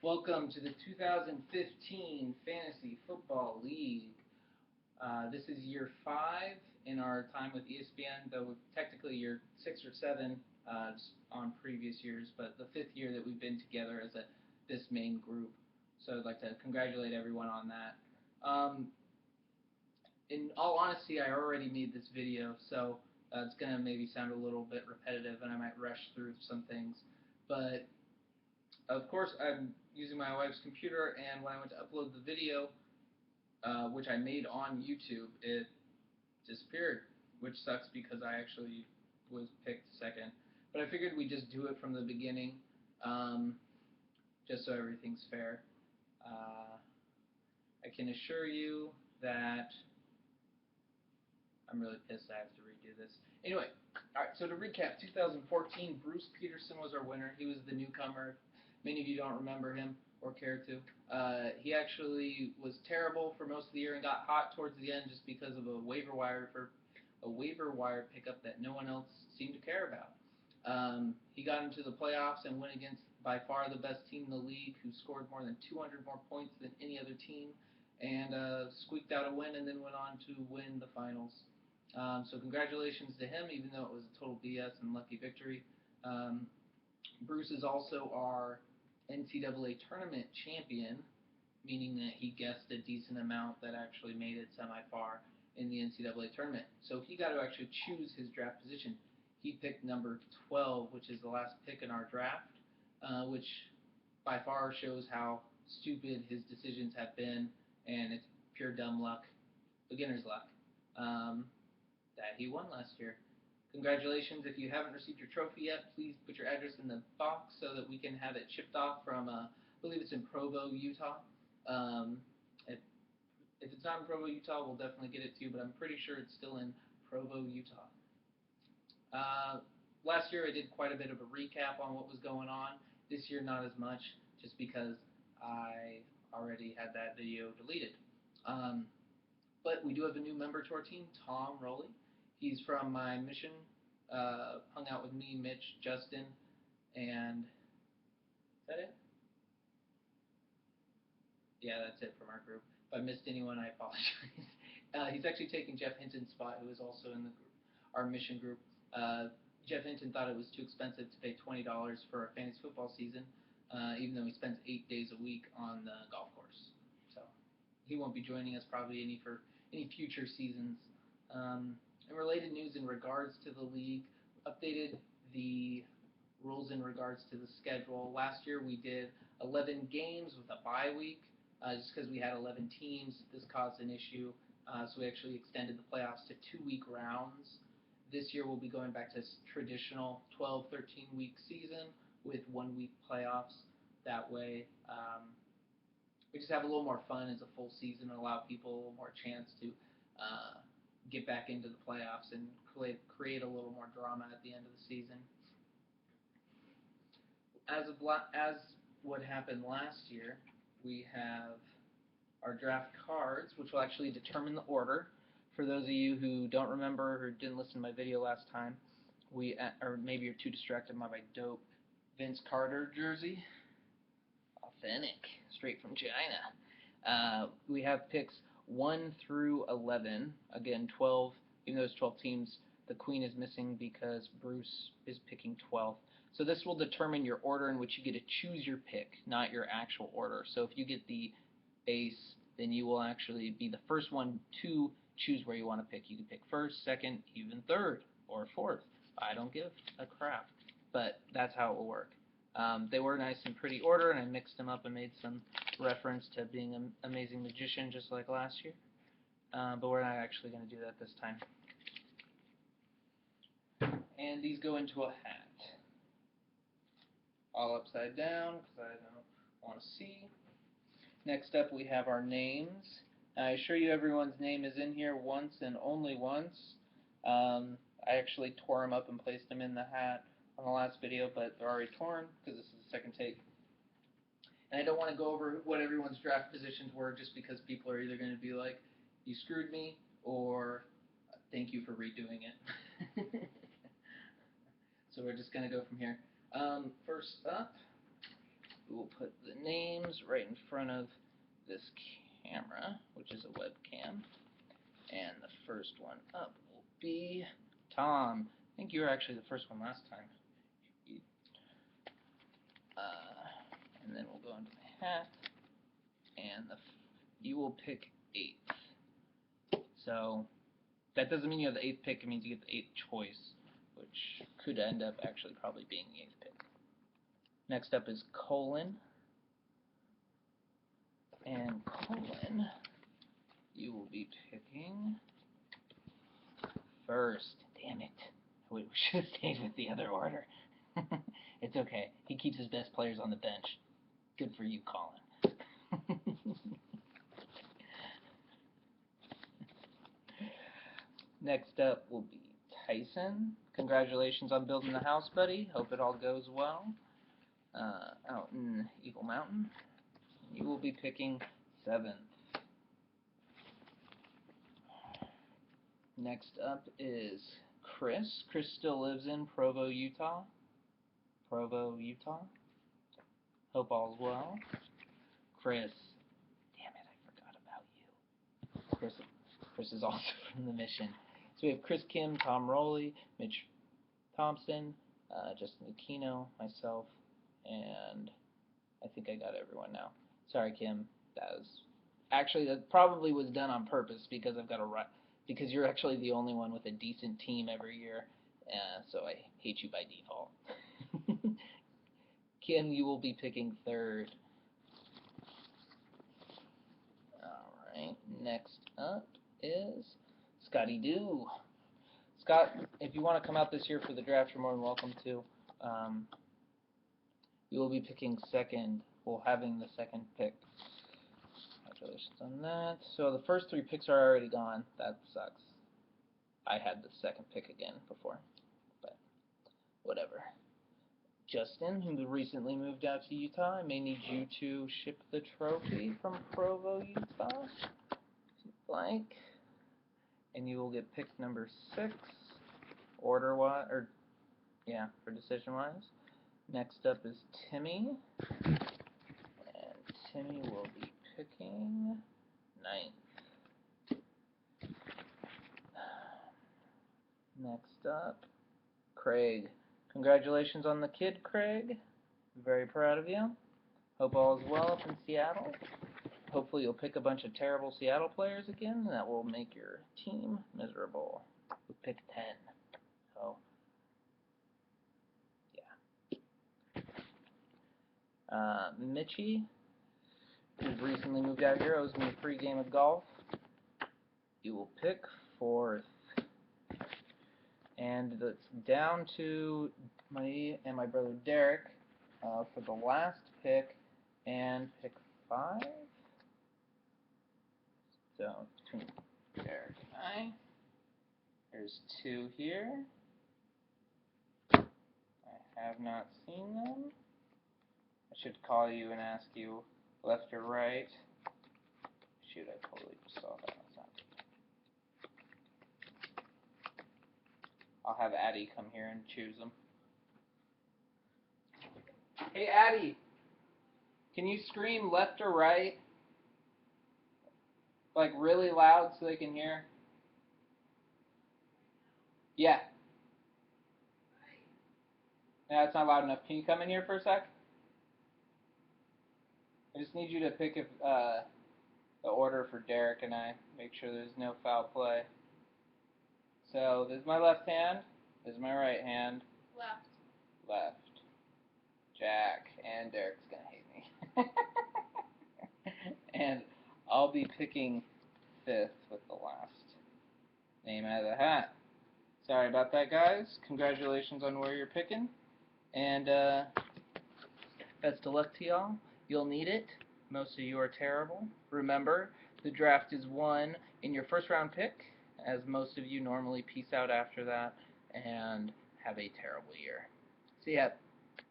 Welcome to the 2015 Fantasy Football League. This is year 5 in our time with ESPN, though technically year 6 or 7 on previous years, but the 5th year that we've been together as this main group. So I'd like to congratulate everyone on that. In all honesty, I already made this video, so it's going to maybe sound a little bit repetitive and I might rush through some things. But of course, I'm using my wife's computer, and when I went to upload the video, which I made on YouTube, it disappeared, which sucks because I actually was picked second. But I figured we'd just do it from the beginning, just so everything's fair. I can assure you that I'm really pissed I have to redo this. Anyway, alright, so to recap, 2014, Bruce Peterson was our winner. He was the newcomer. Many of you don't remember him or care to. He actually was terrible for most of the year and got hot towards the end just because of a waiver wire pickup that no one else seemed to care about. He got into the playoffs and went against by far the best team in the league, who scored more than 200 more points than any other team, and squeaked out a win and then went on to win the finals. So congratulations to him, even though it was a total BS and lucky victory. Bruce is also our NCAA tournament champion, meaning that he guessed a decent amount that actually made it semi-far in the NCAA tournament. So he got to actually choose his draft position. He picked number 12, which is the last pick in our draft, which by far shows how stupid his decisions have been, and it's pure dumb luck, beginner's luck, that he won last year. Congratulations. If you haven't received your trophy yet, please put your address in the box so that we can have it shipped off from, I believe it's in Provo, Utah. If it's not in Provo, Utah, we'll definitely get it to you, but I'm pretty sure it's still in Provo, Utah. Last year I did quite a bit of a recap on what was going on. This year not as much, just because I already had that video deleted. But we do have a new member to our team, Tom Rowley. He's from my mission, hung out with me, Mitch, Justin, and is that it? Yeah, that's it from our group. If I missed anyone, I apologize. He's actually taking Jeff Hinton's spot, who is also in the group, our mission group. Jeff Hinton thought it was too expensive to pay $20 for a fantasy football season, even though he spends 8 days a week on the golf course. So he won't be joining us probably for any future seasons. In related news in regards to the league, updated the rules in regards to the schedule. Last year we did 11 games with a bye week, just because we had 11 teams. This caused an issue, so we actually extended the playoffs to 2-week rounds. This year we'll be going back to traditional 12, 13-week season with 1-week playoffs. That way, we just have a little more fun as a full season and allow people a little more chance to get back into the playoffs and create a little more drama at the end of the season. As what happened last year, we have our draft cards, which will actually determine the order. For those of you who don't remember or didn't listen to my video last time, or maybe you're too distracted by my dope Vince Carter jersey. Authentic, straight from China. We have picks 1 through 11. Again, 12, even though it's 12 teams, the queen is missing because Bruce is picking 12th. So this will determine your order in which you get to choose your pick, not your actual order. So if you get the base, then you will actually be the first one to choose where you want to pick. You can pick first, second, even third, or fourth. I don't give a crap, but that's how it will work. They were nice and pretty order, and I mixed them up and made some reference to being an amazing magician just like last year. But we're not actually going to do that this time. And these go into a hat. All upside down because I don't want to see. Next up we have our names. I assure you everyone's name is in here once and only once. I actually tore them up and placed them in the hat on the last video, but they're already torn because this is the second take. And I don't want to go over what everyone's draft positions were just because people are either going to be like, you screwed me, or thank you for redoing it. So we're just going to go from here. First up, We will put the names right in front of this camera, which is a webcam. And the first one up will be Tom. I think you were actually the first one last time. And then we'll go into the hat, and you will pick 8th. So that doesn't mean you have the 8th pick. It means you get the 8th choice, which could end up actually probably being the 8th pick. Next up is Colin. And Colin, you will be picking first. Damn it. We should have stayed with the other order. It's okay. He keeps his best players on the bench. Good for you, Colin. Next up will be Tyson. Congratulations on building the house, buddy. Hope it all goes well. Out in Eagle Mountain. You will be picking 7th. Next up is Chris. Chris still lives in Provo, Utah. Hope all's well. Chris. Damn it, I forgot about you. Chris is also from the mission. So we have Chris Kim, Tom Rowley, Mitch Thompson, Justin Aquino, myself, and I think I got everyone now. Sorry, Kim. That probably was done on purpose because because you're actually the only one with a decent team every year, so I hate you by default. Kim, you will be picking 3rd. Alright, next up is Scotty Doo. Scott, if you want to come out this year for the draft, you're more than welcome to. You will be picking 2nd, having the 2nd pick. Congratulations on that. So the first 3 picks are already gone. That sucks. I had the 2nd pick again before, but whatever. Justin, who recently moved out to Utah, I may need you to ship the trophy from Provo, Utah, if you'd like. And you will get pick number 6, for decision-wise. Next up is Timmy, and Timmy will be picking 9th. Next up, Craig. Congratulations on the kid, Craig. Very proud of you. Hope all is well up in Seattle. Hopefully you'll pick a bunch of terrible Seattle players again, and that will make your team miserable. We picked 10. So, yeah. Mitchie, who's recently moved out here, owes me a free game of golf. You will pick 4th. And it's down to me and my brother Derek for the last pick and pick 5. So between Derek and I, there's 2 here. I have not seen them. I should call you and ask you left or right. Shoot, I totally just saw that. I'll have Addie come here and choose them. Hey, Addie, can you scream left or right? Like really loud so they can hear? Yeah. Yeah, it's not loud enough. Can you come in here for a sec? I just need you to pick the order for Derek and I. Make sure there's no foul play. So, this is my left hand. This is my right hand. Left. Jack. And Derek's going to hate me. And I'll be picking 5th with the last name out of the hat. Sorry about that, guys. Congratulations on where you're picking. And best of luck to y'all. You'll need it. Most of you are terrible. Remember, the draft is won in your 1st round pick, as most of you normally peace out after that and have a terrible year. See ya.